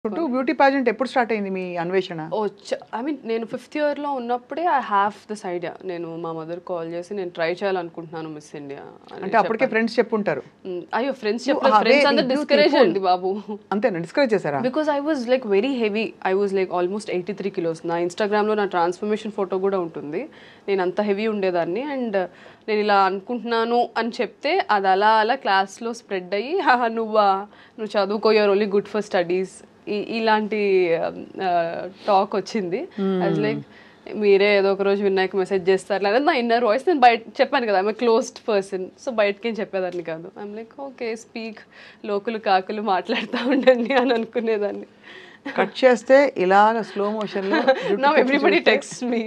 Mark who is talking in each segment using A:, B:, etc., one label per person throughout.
A: Beauty pageant ఎప్పుడు start అయింది మీ అన్వేషణ?
B: ఐ మీన్ నేను 5th ఇయర్లో ఉన్నప్పుడే ఐ హ్యావ్ దిస్ ఐడియా. నేను మా మదర్ కాల్ చేసి నేను ట్రై చేయాలనుకుంటున్నాను మిస్ ఇండియా
A: అంటే అప్పటికే ఫ్రెండ్స్ చెప్పుంటారు.
B: అయ్యో ఫ్రెండ్స్ చెప్పలేదు, ఫ్రెండ్స్ అందరూ డిస్కరేజ్ అండి బాబు.
A: అంతేనా, డిస్కరేజ్ చేశారా?
B: Because I was like very heavy. I was like almost 83 kilos. నా ఇన్స్టాగ్రామ్లో నా ట్రాన్స్ఫర్మేషన్ ఫోటో కూడా ఉంటుంది. నేను అంత హెవీ ఉండేదాన్ని. అండ్ నేను ఇలా అనుకుంటున్నాను అని చెప్తే అది అలా అలా క్లాస్లో స్ప్రెడ్ అయ్యి నువ్వు చదువుకో, you're only good for studies, ఇలాంటి టాక్ వచ్చింది. అది లైక్ మీరే ఏదో ఒక రోజు విన్నాక మెసేజ్ చేస్తారు లేదా నా ఇన్నర్ వాయిస్. నేను బయట చెప్పాను కదా, ఐఎమ్ క్లోజ్డ్ పర్సన్, సో బయటకేం చెప్పేదాన్ని కాదు. ఐఎమ్ లైక్ ఓకే స్పీక్, లోకులు కాకులు మాట్లాడుతూ ఉండండి అని అనుకునేదాన్ని.
A: కట్ చేస్తే ఇలాగ స్లో మోషన్ లో
B: now everybody text me,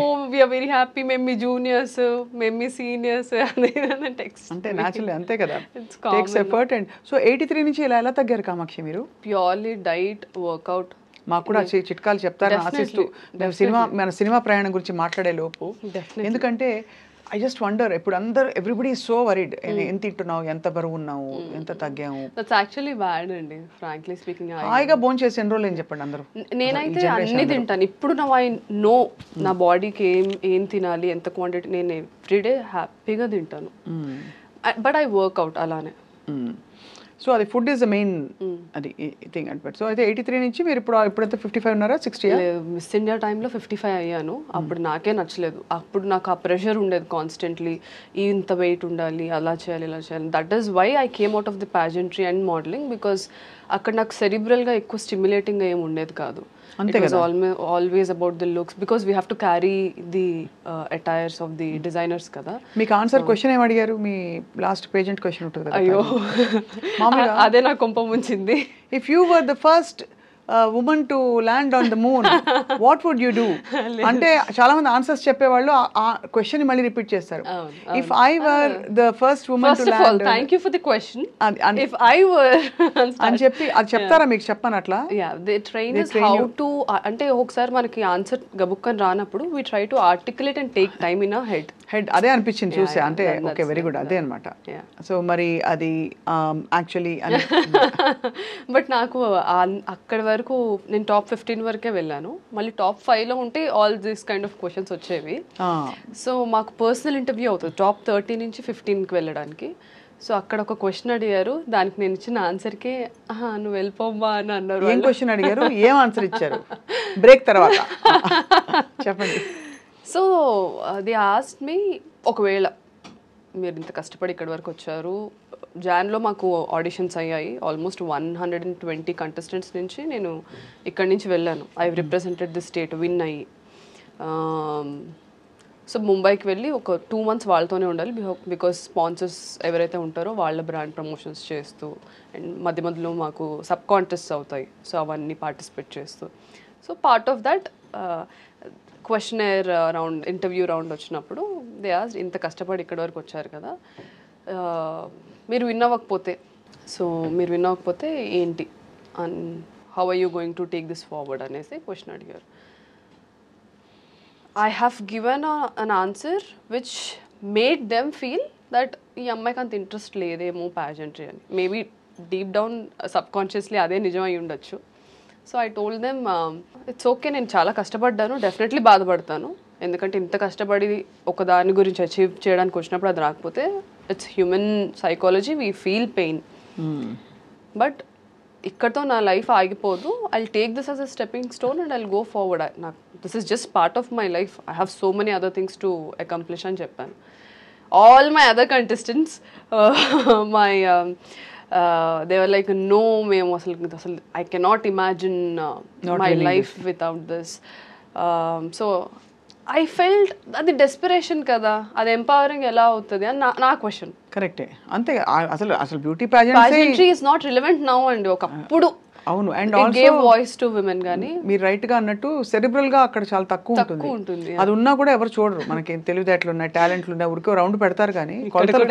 B: oh we are very happy, మేము మీ జూనియర్స్, మేము మీ సీనియర్స్ అని టెక్స్ట్.
A: అంటే న్యాచురల్లీ అంతే కదా, టేక్స్ ఎఫర్ట్. అండ్ సో 83 నుంచి ఎలా తగ్గారు కామాక్షి మీరు?
B: Purely diet, workout.
A: మాకు కూడా చిట్కాలు చెప్తారని ఆశిస్తూ మన సినిమా ప్రయాణం గురించి మాట్లాడే లోపు, ఎందుకంటే ఐ జస్ట్ వండర్, ఇప్పుడు అందరు ఎవ్రీబడి ఈజ్ సో వరీడ్, ఎంత తింటున్నావు, ఎంత బరువు ఉన్నావు, ఎంత తగ్గాము.
B: దట్స్ యాక్చువల్లీ బ్యాడ్ అండి, ఫ్రాంక్లీ స్పీకింగ్.
A: హాయిగా భోజనం చేసి ఎన్ని రోజులు ఏం చెప్పండి అందరూ.
B: నేనైతే అన్ని తింటాను ఇప్పుడు. నా ఐ నో నా బాడీకి ఏం తినాలి, ఎంత క్వాంటిటీ. నేను ఎవ్రీడే హ్యాపీగా తింటాను, బట్ ఐ వర్క్అవుట్ అలానే.
A: సో అది ఫుడ్ ఈస్ ద మెయిన్ అది థింగ్ అండ్. సో అయితే 83 నుంచి మీరు ఇప్పుడైతే 55 ఉన్నారా? 60?
B: మిస్ ఇండియా టైంలో 55 అయ్యాను. అప్పుడు నాకే నచ్చలేదు. అప్పుడు నాకు ఆ ప్రెషర్ ఉండేది కాన్స్టెంట్లీ, ఇంత వెయిట్ ఉండాలి, అలా చేయాలి, ఇలా చేయాలి. That is why I came out of the pageantry and modelling, because అక్కడ నాకు సెరిబ్రల్గా ఎక్కువ స్టిమ్యులేటింగ్ ఏమి ఉండేది కాదు. It was always about the looks, because we have to carry the attires of the designers kada.
A: మీకు ఆన్సర్ క్వశ్చన్ ఏం అడిగారు? మీ last pageant question ఉంటుంది కదా.
B: అయ్యో అదే నా కొంప ముంచింది.
A: If you were the first woman to land on the moon, what would you do? అంటే చాలా మంది ఆన్సర్స్ చెప్పేవాళ్ళు ఆ క్వశ్చన్ మళ్ళీ రిపీట్ చేస్తారు. If I were the first woman to land.
B: Thank you for the question. If I were
A: అని చెప్పి అది చెప్తారా మీకు? చెప్పాను అట్లా.
B: Yeah, they train us how to, అంటే ఒకసారి మనకి ఆన్సర్ గబుక్కని రానప్పుడు we try to articulate and take time in our head.
A: అదే అనిపించింది చూసే. అంటే ఓకే, వెరీ గుడ్, అదే అనమాట. సో మరి అది యాక్చువల్లీ
B: బట్ నాకు అక్కడి వరకు నేను టాప్ 15 వరకే వెళ్ళాను. మళ్ళీ టాప్ 5లో ఉంటే all this kind of questions వచ్చేవి. సో మాకు పర్సనల్ ఇంటర్వ్యూ అవుతుంది టాప్ 30 నుంచి 15కి వెళ్ళడానికి. సో అక్కడ ఒక క్వశ్చన్ అడిగారు, దానికి నేను ఇచ్చిన ఆన్సర్కే నువ్వు వెళ్ళిపోమ్మా అని అన్నారు.
A: ఏం క్వశ్చన్ అడిగారు, ఏం ఆన్సర్ ఇచ్చారు బ్రేక్ తర్వాత చెప్పండి.
B: సో దే ఆస్క్డ్ మీ, ఒకవేళ మీరు ఇంత కష్టపడి ఇక్కడి వరకు వచ్చారు, జాన్లో మాకు ఆడిషన్స్ అయ్యాయి, ఆల్మోస్ట్ 120 కంటెస్టెంట్స్ నుంచి నేను ఇక్కడి నుంచి వెళ్ళాను. I represented the state, win అయ్యి. సో ముంబైకి వెళ్ళి ఒక 2 months వాళ్ళతోనే ఉండాలి, బికాస్ స్పాన్సర్స్ ఎవరైతే ఉంటారో వాళ్ళ బ్రాండ్ ప్రమోషన్స్ చేస్తూ, అండ్ మధ్య మధ్యలో మాకు సబ్ కాంటెస్ట్స్ అవుతాయి, సో అవన్నీ పార్టిసిపేట్ చేస్తూ. So part of that questionnaire round, interview round వచ్చినప్పుడు దే ఆస్క్డ్, ఇంత కష్టపడి ఇక్కడి వరకు వచ్చారు కదా, మీరు విన్ అవ్వకపోతే, సో మీరు విన్ అవ్వకపోతే ఏంటి, and how are you going to take this forward అనేసి క్వశ్చన్ అడిగారు. I have given an answer which made them feel that ఈ అమ్మాయికి అంత ఇంట్రెస్ట్ లేదేమో ప్యాజెంట్రీ అని. మేబీ డీప్ డౌన్ సబ్కాన్షియస్లీ అదే నిజం అయి ఉండొచ్చు. So I told them it's okay, నేను చాలా కష్టపడ్డాను, డెఫినెట్లీ బాధపడతాను, ఎందుకంటే ఇంత కష్టపడి ఒక దాని గురించి అచీవ్ చేయడానికి వచ్చినప్పుడు అది రాకపోతే it's human psychology, we feel pain. But ఇక్కడతో నా లైఫ్ ఆగిపోదు. I take this as a stepping stone and I go forward. నాకు this is just part of my life, I have so many other things to accomplish అని చెప్పాను. All my other contestants my they were like, no, మేము అసలు I cannot imagine my life without this. So I felt అది desperation కదా, అది empowering ఎలా అవుతుంది అని నా క్వశ్చన్.
A: కరెక్టే, అంతే. అసలు beauty
B: pageantry is not relevant now అండి, ఒకప్పుడు
A: అవును. And
B: gave voice to women. కానీ
A: మీరు రైట్ గా అన్నట్టు సెరిబ్రల్ గా అక్కడ చాలా తక్కువ ఉంటుంది. అది ఉన్నా కూడా ఎవరు చూడరు. మనకి తెలివితేటలు ఉన్నాయి, టాలెంట్లు ఉన్నాయి, ఊరికే రౌండ్ పెడతారు కానీ కొలతలు,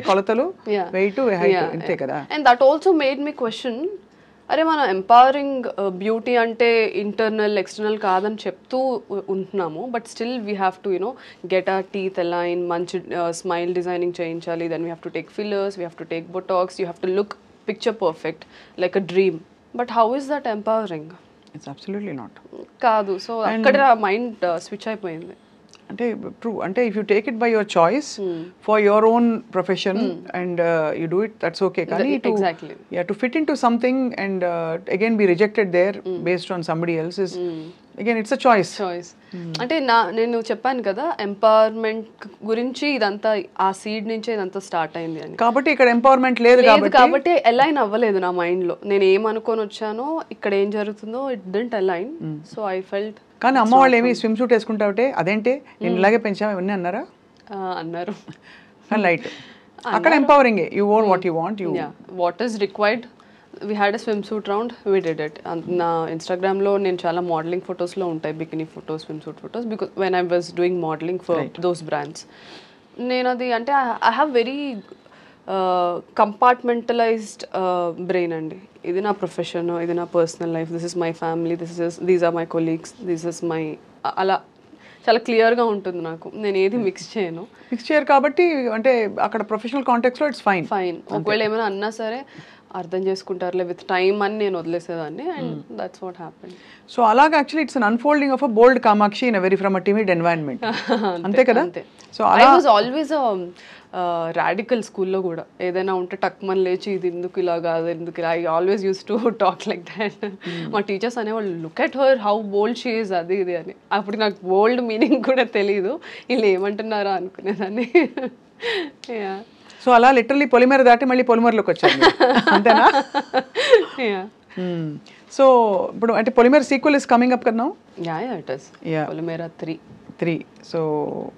A: కొలతలు, వెయిట్, హైట్, అంతే కదా.
B: And that also made me question, అరే మనం ఎంపవరింగ్ బ్యూటీ అంటే ఇంటర్నల్ ఎక్స్టర్నల్ కాదని చెప్తూ ఉంటున్నాము, but still we have to you know get our teeth align, మంచి స్మైల్ డిజైనింగ్ చేయించాలి, then we have to take fillers, we have to take botox, you have to look picture perfect, like a dream. But how is that empowering?
A: It's absolutely not.
B: కాదు. So అక్కడ mind switch అయిపోయింది.
A: అంటే true, అంటే if you take it by your choice for your own profession and you do it, that's okay. కానీ to fit in to something and again be rejected there based on somebody else is again it's a choice.
B: అంటే నేను చెప్పాను కదా empowerment గురించి, ఇదంతా ఆ seed నుంచే ఇదంతా స్టార్ట్ అయింది అని.
A: కాబట్టి ఇక్కడ ఎంపవర్మెంట్ లేదు
B: కాబట్టి అలైన్ అవ్వలేదు నా మైండ్ లో. నేను ఏమనుకొని వచ్చానో ఇక్కడ ఏం జరుగుతుందో it didn't align. So I felt.
A: కానీ అమ్మ వాళ్ళు ఏమి స్విమ్ సూట్ వేసుకుంటావుటే అదేంటి నేను ఇలాగే పెంచాము ఇవన్నీ అన్నారా?
B: అన్నారు.
A: లైట్ అక్కడ empowering, you own what you want, you
B: what is required. We had a swim suit round, we did it. నా ఇన్స్టాగ్రామ్లో నేను చాలా మోడలింగ్ ఫొటోస్లో ఉంటాయి, bikini photos, swim suit photos, because when I was doing modelling for those brands. నేను అది అంటే I have very compartmentalised brain అండి. ఇది నా ప్రొఫెషన్, ఇది నా personal life, this is my family, these are my colleagues, this is my, అలా చాలా క్లియర్గా ఉంటుంది నాకు. నేను ఏది మిక్స్ చేయరు
A: కాబట్టి అంటే అక్కడ ప్రొఫెషనల్ కాంటెక్స్లో ఇట్స్ ఫైన్.
B: ఒకవేళ ఏమైనా అన్నా సరే అర్థం చేసుకుంటారులే విత్ టైమ్ అని నేను వదిలేసేదాన్ని. And that's what happened.
A: So అలాగా actually it's an unfolding of a bold Kamakshi in a very from a timid environment. అంతే కదా?
B: So I was always radical స్కూల్లో కూడా. ఏదైనా ఉంటే టక్మన్ లేచి ఇది ఎందుకు ఇలా కాదు, ఎందుకు ఇలా, I always use to talk like that. మా టీచర్స్ అనేవాళ్ళు look at her how bold she is, అది ఇది అని. అప్పుడు నాకు బోల్డ్ మీనింగ్ కూడా తెలీదు, వీళ్ళు ఏమంటున్నారా అనుకునేదాన్ని.
A: సో అలా లిటరల్లీ పొలిమేర దాటి మళ్ళీ పొలిమేరలోకి వచ్చారు అంతేనా? సో ఇప్పుడు అంటే పొలిమేర సీక్వెల్ ఇస్ కమింగ్ అప్ కదా?
B: It is Polimera 3.
A: సో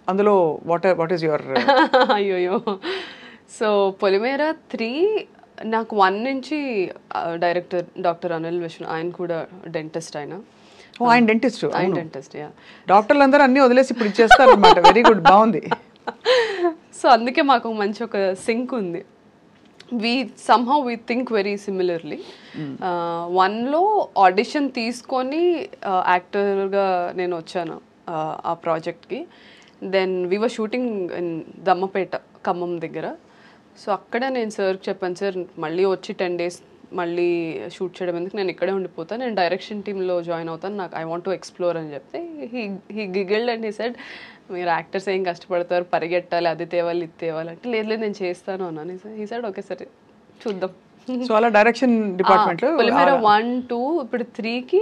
A: అందులో వాట్ ఈస్ యువర్?
B: అయ్యోయో. సో పొలిమేర 3 నాకు 1 నుంచి డైరెక్టర్ డాక్టర్ అనిల్ విష్ణు, ఆయన కూడా డెంటిస్ట్. ఆయన
A: డెంటిస్ట్.
B: యా.
A: డాక్టర్లు అందరూ అన్ని వదిలేసి ఇప్పుడు ఇచ్చేస్తారు అనమాట. వెరీ గుడ్, బాగుంది.
B: సో అందుకే మాకు మంచి ఒక సింక్ ఉంది. somehow we think very similarly. 1లో ఆడిషన్ తీసుకొని యాక్టర్గా నేను వచ్చాను ఆ ప్రాజెక్ట్కి. Then we were shooting in Dammapeta, Khammam దగ్గర. సో అక్కడ నేను సార్కి చెప్పాను, సార్ మళ్ళీ వచ్చి 10 days మళ్ళీ షూట్ చేయడం ఎందుకు, నేను ఇక్కడే ఉండిపోతాను, నేను డైరెక్షన్ టీంలో జాయిన్ అవుతాను, నాకు ఐ వాంట్ టు ఎక్స్ప్లోర్ అని చెప్తే హీ గిగిల్డ్ అండ్ హీ సెడ్, మీరు యాక్టర్స్ ఏం కష్టపడతారు, పరిగెట్టాలి, అది తేవాలి ఇది తేవాలి అంటే, లేదు నేను చేస్తాను అన్నాను. హీ సెడ్ ఓకే సరే చూద్దాం.
A: సో అలా డైరెక్షన్ డిపార్ట్మెంట్
B: పొలిమేర 1, 2, ఇప్పుడు 3కి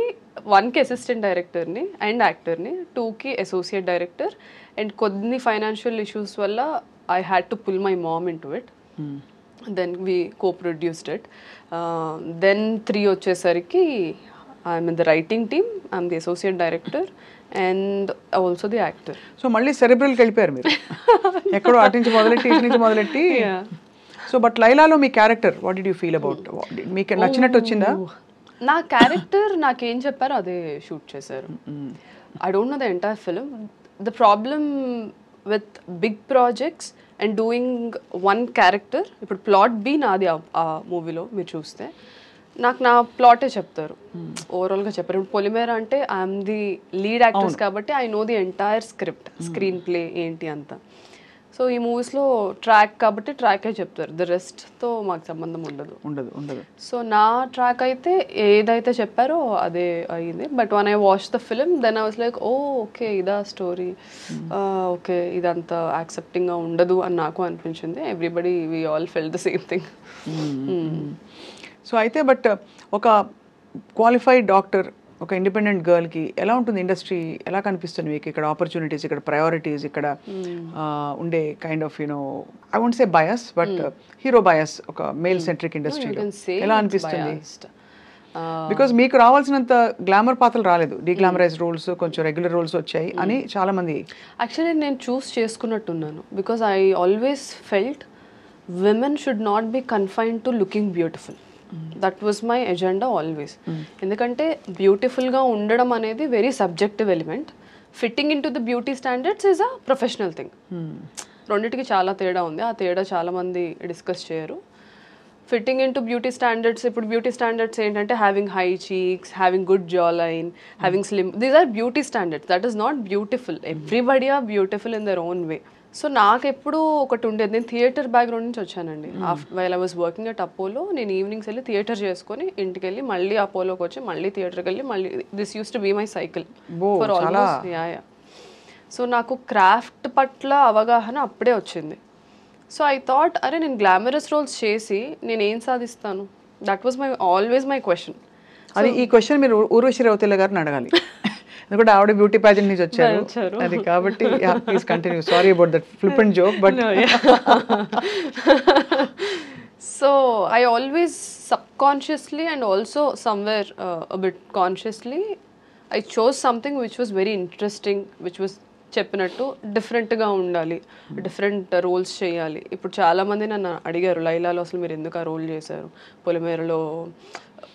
B: 1కి అసిస్టెంట్ డైరెక్టర్ని అండ్ యాక్టర్ని, 2కి అసోసియేట్ డైరెక్టర్. అండ్ కొన్ని ఫైనాన్షియల్ ఇష్యూస్ వల్ల I had to pull my mom into it. Then we co-produced it. Then 3 వచ్చేసరికి I'm in the writing team, I'm the associate director and also the actor.
A: So మళ్ళీ సెరెబ్రల్కి వెళ్ళిపోయారు మీరు, ఎక్కడో అటు నుంచి మొదలెట్టి ఇటు నుంచి మొదలెట్టి. సో బట్ లైలాలో మీ character what did you feel about? మీకు నచ్చినట్టు వచ్చిందా?
B: నా క్యారెక్టర్ నాకేం చెప్పారో అదే షూట్ చేశారు. I don't know the entire film. The problem with big projects and doing one character, ఇప్పుడు ప్లాట్ బి నాది ఆ మూవీలో మీరు చూస్తే, నాకు నా ప్లాటే చెప్తారు, ఓవరాల్గా చెప్పారు. ఇప్పుడు పొలిమేర అంటే ఐఎమ్ ది లీడ్ యాక్టర్స్ కాబట్టి I know the entire script, screen play ఏంటి అంతా. సో ఈ మూవీస్లో ట్రాక్ కాబట్టి ట్రాకే చెప్తారు, ద రెస్ట్తో మాకు సంబంధం ఉండదు. సో నా ట్రాక్ అయితే ఏదైతే చెప్పారో అదే అయ్యింది. But one I watch the film then I was like, oh okay ఇదా స్టోరీ, ఓకే ఇదంతా యాక్సెప్టింగ్గా ఉండదు అని నాకు అనిపించింది. Everybody we all fell the same thing.
A: So అయితే బట్ ఒక క్వాలిఫైడ్ డాక్టర్, ఒక ఇండిపెండెంట్ గర్ల్కి ఎలా ఉంటుంది ఇండస్ట్రీ, ఎలా కనిపిస్తుంది మీకు? ఇక్కడ ఆపర్చునిటీస్, ఇక్కడ ప్రయారిటీస్, ఇక్కడ ఉండే kind of you know I won't say bias but hero bias, ఒక మేల్ సెంట్రిక్ ఇండస్ట్రీలో ఎలా అనిపిస్తుంది? బికాజ్ మీకు రావాల్సినంత గ్లామర్ పాత్రలు రాలేదు, డీగ్లామరైజ్ రోల్స్, కొంచెం రెగ్యులర్ రోల్స్ వచ్చాయి అని చాలా మంది.
B: యాక్చువల్లీ నేను చూస్ చేసుకున్నట్టున్నాను, because I always felt women should not be confined to looking beautiful. That was my agenda always. ఎందుకంటే బ్యూటిఫుల్గా ఉండడం అనేది very subjective element. Fitting in to the beauty standards is a professional thing. రెండింటికి చాలా తేడా ఉంది, ఆ తేడా చాలా మంది డిస్కస్ చేయరు. Fitting in to beauty standards, ఇప్పుడు బ్యూటీ స్టాండర్డ్స్ ఏంటంటే having high cheeks, having good jaw line, having slim, these are beauty standards. That is not beautiful. Everybody are beautiful in their own way. So నాకు ఎప్పుడు ఒకటి ఉండేది, నేను theatre background నుంచి వచ్చానండి. While I was working at Apollo, నేను evenings వెళ్ళి theatre చేసుకొని ఇంటికి వెళ్ళి మళ్ళీ అపోలోకి వచ్చి మళ్ళీ థియేటర్కి వెళ్ళి మళ్ళీ this used to be my cycle for almost. Yeah. So నాకు క్రాఫ్ట్ పట్ల అవగాహన అప్పుడే వచ్చింది. సో ఐ థాట్ అరే నేను గ్లామరస్ రోల్స్ చేసి నేను ఏం సాధిస్తాను, that was always my question.
A: అది ఈ క్వశ్చన్ మీరు ఊర్వశి రౌతేలా గారిని అడగాలి, ఎందుకంటే ఆవిడ బ్యూటీ ప్యాజెంట్ నుంచి వచ్చారు అది కాబట్టి. Please continue, sorry about that flip and joke but.
B: So I always subconsciously and also somewhere a bit consciously I chose something which was very interesting, which was చెప్పినట్టు డిఫరెంట్గా ఉండాలి, డిఫరెంట్ రోల్స్ చేయాలి. ఇప్పుడు చాలామంది నన్ను అడిగారు లైలాలో అసలు మీరు ఎందుకు ఆ రోల్ చేశారు,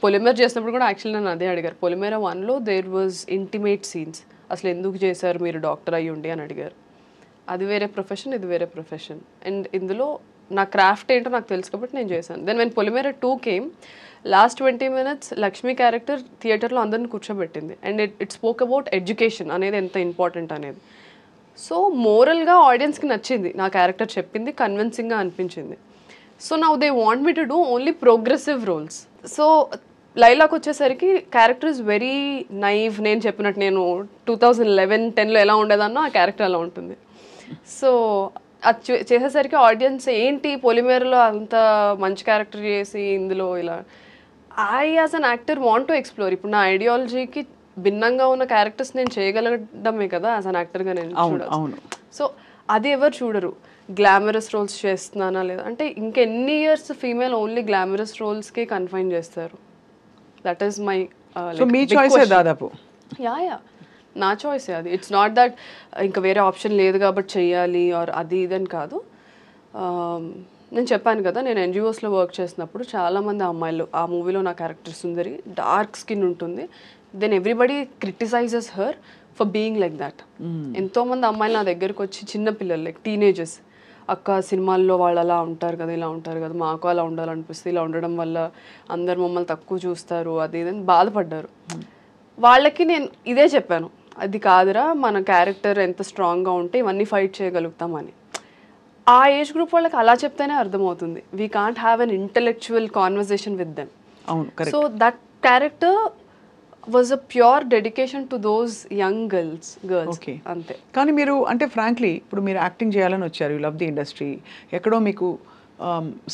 B: పొలిమేర చేసినప్పుడు కూడా యాక్చువల్లీ నన్ను అదే అడిగారు. పొలిమేర 1లో దేర్ వాజ్ ఇంటిమేట్ సీన్స్, అసలు ఎందుకు చేశారు మీరు డాక్టర్ అయ్యి ఉండి అని అడిగారు. అది వేరే ప్రొఫెషన్, ఇది వేరే ప్రొఫెషన్, అండ్ ఇందులో నా క్రాఫ్ట్ ఏంటో నాకు తెలుసు కాబట్టి నేను చేశాను. Then when Polimera 2 came, last 20 minutes Lakshmi character థియేటర్లో అందరిని కూర్చోబెట్టింది and it spoke about education అనేది ఎంత ఇంపార్టెంట్ అనేది. సో మోరల్గా ఆడియన్స్కి నచ్చింది నా క్యారెక్టర్, చెప్పింది కన్విన్సింగ్గా అనిపించింది. So now they want me to do only progressive roles. So లైలాకి వచ్చేసరికి క్యారెక్టర్ ఇస్ వెరీ నైవ్. నేను చెప్పినట్టు నేను 2011-10లో ఎలా ఉండేదన్నో ఆ క్యారెక్టర్ అలా ఉంటుంది. సో అది చేసేసరికి ఆడియన్స్ ఏంటి పొలిమేరలో అంత మంచి క్యారెక్టర్ చేసి ఇందులో ఇలా, I as an actor want to explore. ఇప్పుడు నా ఐడియాలజీకి భిన్నంగా ఉన్న క్యారెక్టర్స్ నేను చేయగలగడమే కదా యాజ్ అన్ యాక్టర్గా నేను చూడాలి. సో అది ఎవరు చూడరు, గ్లామరస్ రోల్స్ చేస్తున్నానా లేదా అంటే. ఇంకెన్ని ఇయర్స్ ఫీమేల్ ఓన్లీ గ్లామరస్ రోల్స్కి కన్ఫైన్ చేస్తారు. దట్ ఈస్ మై
A: మీ చాయిస్ దాదాపు.
B: యా నా చాయిసే అది. ఇట్స్ నాట్ దట్ ఇంకా వేరే ఆప్షన్ లేదు కాబట్టి చెయ్యాలి ఆర్ అది ఇదని కాదు. నేను చెప్పాను కదా నేను ఎన్జిఓస్లో వర్క్ చేసినప్పుడు చాలామంది అమ్మాయిలు, ఆ మూవీలో నా క్యారెక్టర్ సుందరి డార్క్ స్కిన్ ఉంటుంది, then everybody criticises her for being like that. ఎంతోమంది అమ్మాయిలు నా దగ్గరకు వచ్చి చిన్న పిల్లలు లైక్ టీనేజర్స్, అక్క సినిమాల్లో వాళ్ళు అలా ఉంటారు కదా ఇలా ఉంటారు కదా మాకు అలా ఉండాలనిపిస్తుంది, ఇలా ఉండడం వల్ల అందరు మమ్మల్ని తక్కువ చూస్తారు అది ఇదని బాధపడ్డారు. వాళ్ళకి నేను ఇదే చెప్పాను, అది కాదురా మన క్యారెక్టర్ ఎంత స్ట్రాంగ్గా ఉంటే ఇవన్నీ ఫైట్ చేయగలుగుతామని. ఆ ఏజ్ గ్రూప్ వాళ్ళకి అలా చెప్తేనే అర్థమవుతుంది. We can't have an intellectual conversation with them. So that character was a pure dedication to those young girls అంతే.
A: కానీ మీరు అంటే ఫ్రాంక్లీ ఇప్పుడు మీరు యాక్టింగ్ చేయాలని వచ్చారు, యూ లవ్ ది ఇండస్ట్రీ, ఎక్కడో మీకు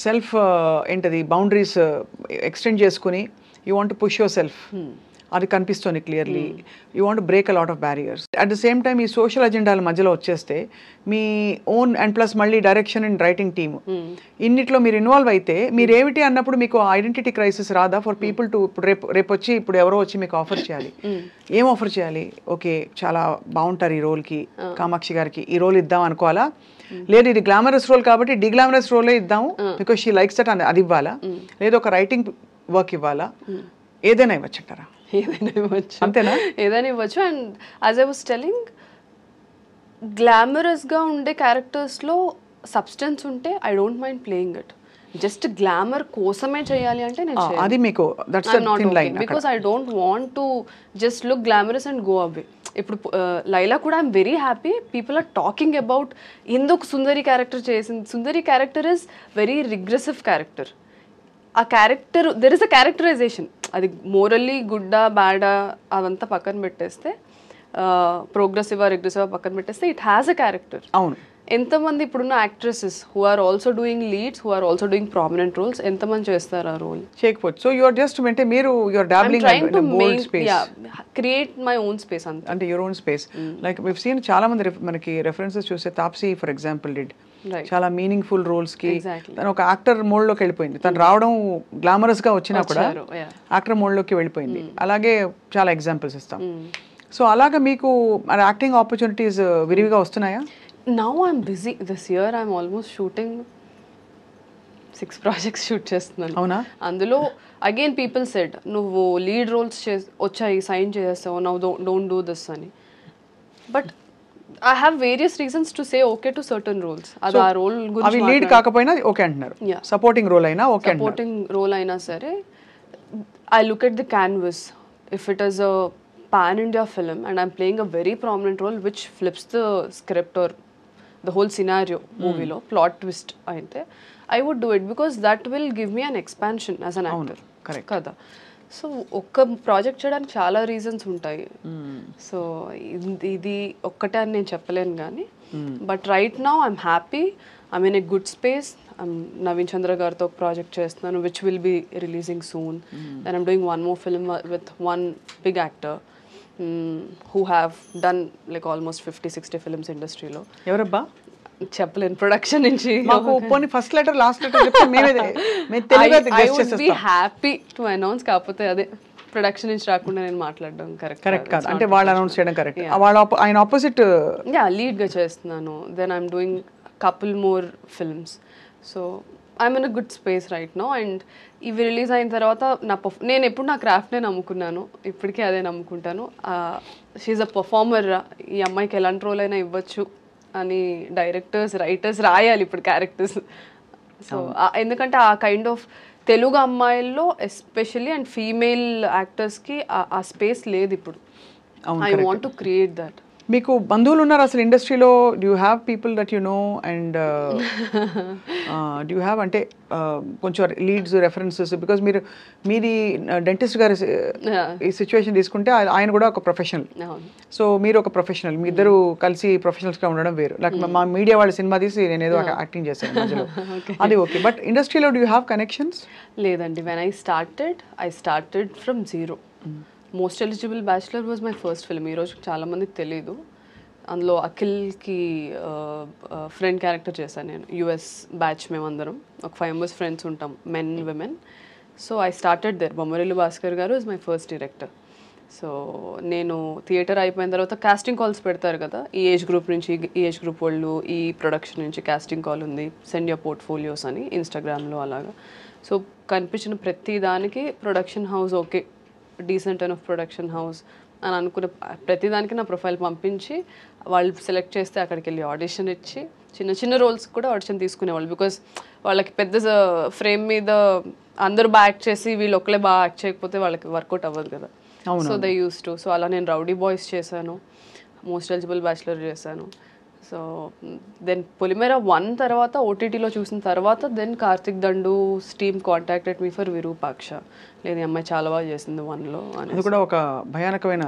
A: సెల్ఫ్ ఏంటది బౌండరీస్ ఎక్స్టెండ్ చేసుకుని you want to push your self, అది కనిపిస్తుంది clearly. You want break a lot of barriers. At the same time ఈ సోషల్ అజెండాల మధ్యలో వచ్చేస్తే మీ ఓన్ అండ్ ప్లస్ మళ్ళీ డైరెక్షన్ అండ్ రైటింగ్ టీమ్ ఇన్నిట్లో మీరు ఇన్వాల్వ్ అయితే మీరు ఏమిటి అన్నప్పుడు మీకు ఐడెంటిటీ క్రైసిస్ రాదా ఫర్ పీపుల్ టు ఇప్పుడు రేపు వచ్చి ఇప్పుడు ఎవరో వచ్చి మీకు ఆఫర్ చేయాలి, ఏం ఆఫర్ చేయాలి, ఓకే చాలా బాగుంటారు ఈ రోల్కి, కామాక్షి గారికి ఈ రోల్ ఇద్దాం అనుకోవాలా, లేదు ఇది గ్లామరస్ రోల్ కాబట్టి డిగ్లామరస్ రోలే ఇద్దాము బికాస్ షీ లైక్స్ దట్ అది ఇవ్వాలా, లేదు ఒక రైటింగ్ వర్క్ ఇవ్వాలా, ఏదైనా ఇవ్వచ్చు అంటారా?
B: ఏదైనా ఇవ్వచ్చు,
A: అంతేనా?
B: ఏదైనా ఇవ్వచ్చు. And as I was telling, గ్లామరస్గా ఉండే క్యారెక్టర్స్లో సబ్స్టెన్స్ ఉంటే I don't mind playing it. Just glamour కోసమే చేయాలి అంటే నేను
A: అది మీకు
B: because I don't want to just look glamorous and go away. ఇప్పుడు లైలా కూడా I'm very happy people are talking about ఎందుకు సుందరి క్యారెక్టర్ చేసింది. Sundari character is very regressive character. ఆ character there is a characterisation, అది మోరల్లీ గుడ్డా బ్యాడా అదంతా పక్కన పెట్టేస్తే, ప్రోగ్రెసివా రిగ్రెసివా పక్కన పెట్టేస్తే ఇట్ హ్యాస్ అ క్యారెక్టర్.
A: అవును.
B: ఎంతమంది ఇప్పుడున్న actresses who are also doing leads, who are also doing prominent roles, ఎంతమంది చేస్తారు ఆ రోల్?
A: చేయకపోవచ్చు. సో యు ఆర్ జస్ట్ అంటే మీరు you are dabbling in the bold space,
B: create my own space
A: అంటే your own space. Like we have seen చాలా మంది మనకి రెఫరెన్సెస్ చూస్తే తాప్సీ ఫర్ ఎగ్జాంపుల్ డిడ్ చాలా మీనింగ్ఫుల్ రోల్స్ కి తను ఒక యాక్టర్ మోడ్ లోకి వెళ్ళిపోయింది. తను రావడం గ్లామరస్ గా వచ్చినా కూడా యాక్టర్ మోడ్ లోకి వెళ్ళిపోయింది. అలాగే చాలా ఎగ్జాంపుల్స్ ఇస్తాం. సో అలాగా మీకు యాక్టింగ్ ఆపర్చునిటీస్ విరివిగా వస్తున్నాయా?
B: Now I'm busy. This year I'm almost shooting 6 projects shoot చేస్తున్నాను.
A: అవునా?
B: అందులో అగైన్ పీపుల్ సెడ్ నువ్వు లీడ్ రోల్స్ వచ్చాయి సైన్ చేస్తావు, నౌ డోంట్ డూ దిస్ అని. But I have various reasons to say okay to certain roles. అది ఆ role
A: గురించి లీడ్ కాకపోయినా ఓకే అంటున్నారు, సపోర్టింగ్ రోల్ అయినా ఓకే,
B: సపోర్టింగ్ రోల్ అయినా సరే I look at the canvas. If it is a pan India film and I'm playing a very prominent role which flips the script or the whole scenario మూవీలో plot twist అయితే I would do it because that will give me an expansion as an actor కదా. So ఒక్క project చేయడానికి చాలా reasons ఉంటాయి. So ఇది ఒక్కటే అని నేను చెప్పలేను కానీ but right now I'm happy, I mean a good space. Naveen Chandra గారితో ఒక ప్రాజెక్ట్ చేస్తున్నాను which will be releasing soon. Then I'm doing one more film with one big actor who have done like almost 50-60 films ఇండస్ట్రీలో.
A: ఎవరబ్బా
B: చెప్పలేను, production నుంచి.
A: మాకు పోనీ first letter last letter చెప్తే మేమే తెలివిగా
B: ఐ
A: గెస్
B: వుడ్ బి
A: చేసేస్తాం.
B: హ్యాపీ టు అనౌన్స్, కాకపోతే అదే ప్రొడక్షన్ నుంచి రాకుండా నేను మాట్లాడడం
A: కరెక్ట్ కాదు. అంటే వాళ్ళు అనౌన్స్ చేయడం కరెక్ట్. వాళ్ళ ఆయన ఆపోజిట్
B: లీడ్గా చేస్తున్నాను. Then I'm doing couple more films. So I'm in a good space right now. And ఇవి రిలీజ్ అయిన తర్వాత నేను ఎప్పుడు నా క్రాఫ్ట్నే నమ్ముకున్నాను, ఇప్పటికీ అదే నమ్ముకుంటాను. షీఈ్ అ పర్ఫార్మర్, ఈ అమ్మాయికి ఎలాంటి రోల్ అయినా ఇవ్వచ్చు అని డైరెక్టర్స్ రైటర్స్ రాయాలి ఇప్పుడు క్యారెక్టర్స్. సో ఎందుకంటే ఆ కైండ్ ఆఫ్ తెలుగు అమ్మాయిల్లో ఎస్పెషల్లీ అండ్ ఫీమేల్ యాక్టర్స్కి ఆ స్పేస్ లేదు ఇప్పుడు. I want to create that.
A: మీకు బంధువులు ఉన్నారు అసలు ఇండస్ట్రీలో? Do you have people that you know and do you have అంటే కొంచెం లీడ్స్ రెఫరెన్సెస్? బికాజ్ మీది డెంటిస్ట్ గారి ఈ సిచ్యువేషన్ తీసుకుంటే ఆయన కూడా ఒక ప్రొఫెషనల్, సో మీరు ఒక ప్రొఫెషనల్, మీ ఇద్దరు కలిసి ప్రొఫెషనల్స్గా ఉండడం వేరు. లైక్ మా మీడియా వాళ్ళ సినిమా తీసి నేను ఏదో యాక్టింగ్ చేశాను మధ్యలో, అది ఓకే. బట్ ఇండస్ట్రీలో డూ యూ హ్యావ్ కనెక్షన్స్?
B: లేదండి, when I started from zero. Most eligible bachelor was my first film. ఈరోజు చాలామందికి తెలీదు. అందులో అఖిల్కి ఫ్రెండ్ క్యారెక్టర్ చేశాను నేను. యుఎస్ బ్యాచ్ మేమందరం ఒక 5 members ఫ్రెండ్స్ ఉంటాం, men women. So I started there. Bommarillu Bhaskar garu is my first director. So నేను థియేటర్ అయిపోయిన తర్వాత కాస్టింగ్ కాల్స్ పెడతారు కదా, ఈ ఏజ్ గ్రూప్ నుంచి, ఈ ఏజ్ గ్రూప్ వాళ్ళు, ఈ ప్రొడక్షన్ నుంచి కాస్టింగ్ కాల్ ఉంది, సెండ్ యువర్ పోర్ట్ఫోలియోస్ అని ఇన్స్టాగ్రామ్లో అలాగా. సో కనిపించిన ప్రతి దానికి production house okay, decent and of production house అని అనుకున్న ప్రతిదానికి నా ప్రొఫైల్ పంపించి వాళ్ళు సెలెక్ట్ చేస్తే అక్కడికి వెళ్ళి ఆడిషన్ ఇచ్చి చిన్న చిన్న రోల్స్ కూడా ఆడిషన్ తీసుకునేవాళ్ళు. బికాస్ వాళ్ళకి పెద్ద ఫ్రేమ్ మీద అందరూ బాగా యాక్ట్ చేసి వీళ్ళు ఒకళ్ళే బాగా యాక్ట్ చేయకపోతే వాళ్ళకి వర్కౌట్ అవ్వదు కదా. So they use to. So అలా నేను రౌడీ బాయ్స్ చేశాను, మోస్ట్ ఎలిజిబుల్ బ్యాచులర్ చేశాను. సో దెన్ పొలిమేర 1 తర్వాత ఓటీటీలో చూసిన తర్వాత then Karthik Dandu team contacted me for Virupaksha. లేదు, అమ్మాయి చాలా బాగా చేసింది 1లో అని.
A: అది కూడా ఒక భయానకమైన